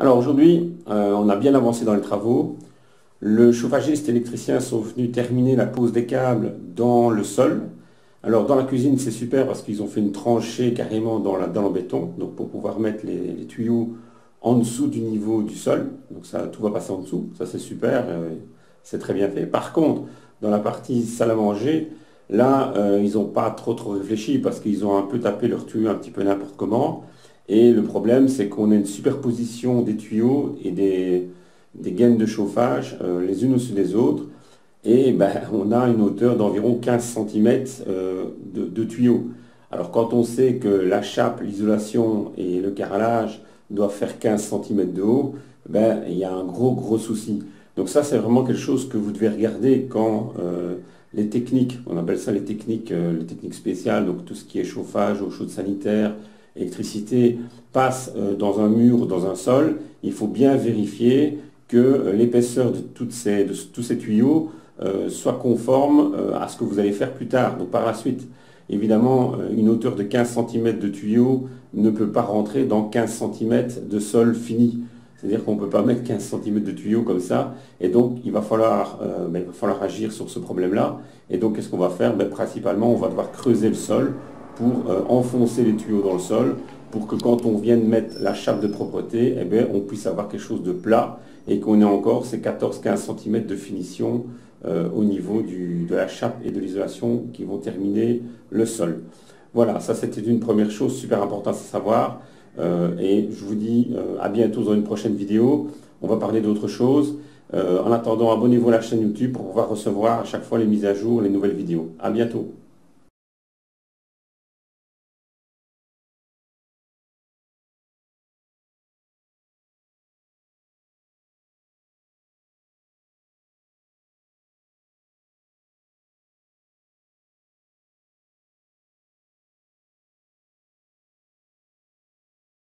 Alors aujourd'hui, on a bien avancé dans les travaux. Le chauffagiste et l'électricien sont venus terminer la pose des câbles dans le sol. Alors dans la cuisine, c'est super parce qu'ils ont fait une tranchée carrément dans le béton, donc pour pouvoir mettre les tuyaux en dessous du niveau du sol. Donc ça, tout va passer en dessous, ça c'est super, c'est très bien fait. Par contre, dans la partie salle à manger, là, ils n'ont pas trop réfléchi parce qu'ils ont un peu tapé leur tuyau un petit peu n'importe comment. Et le problème, c'est qu'on a une superposition des tuyaux et des gaines de chauffage les unes au-dessus des autres. Et ben, on a une hauteur d'environ 15 cm de tuyaux. Alors quand on sait que la chape, l'isolation et le carrelage doivent faire 15 cm de haut, ben, il y a un gros souci. Donc ça, c'est vraiment quelque chose que vous devez regarder quand les techniques, on appelle ça les techniques spéciales, donc tout ce qui est chauffage, eau chaude sanitaire, électricité, passe dans un mur ou dans un sol. Il faut bien vérifier que l'épaisseur de tous ces tuyaux soit conforme à ce que vous allez faire plus tard, donc par la suite. Évidemment, une hauteur de 15 cm de tuyau ne peut pas rentrer dans 15 cm de sol fini. C'est-à-dire qu'on ne peut pas mettre 15 cm de tuyau comme ça. Et donc, il va falloir agir sur ce problème-là. Et donc, qu'est-ce qu'on va faire? Principalement, on va devoir creuser le sol pour enfoncer les tuyaux dans le sol pour que quand on vienne mettre la chape de propreté, eh bien, on puisse avoir quelque chose de plat et qu'on ait encore ces 14-15 cm de finition au niveau de la chape et de l'isolation qui vont terminer le sol. Voilà, ça c'était une première chose super importante à savoir. Et je vous dis à bientôt dans une prochaine vidéo. On va parler d'autres choses. En attendant, abonnez-vous à la chaîne YouTube pour pouvoir recevoir à chaque fois les mises à jour, les nouvelles vidéos. À bientôt.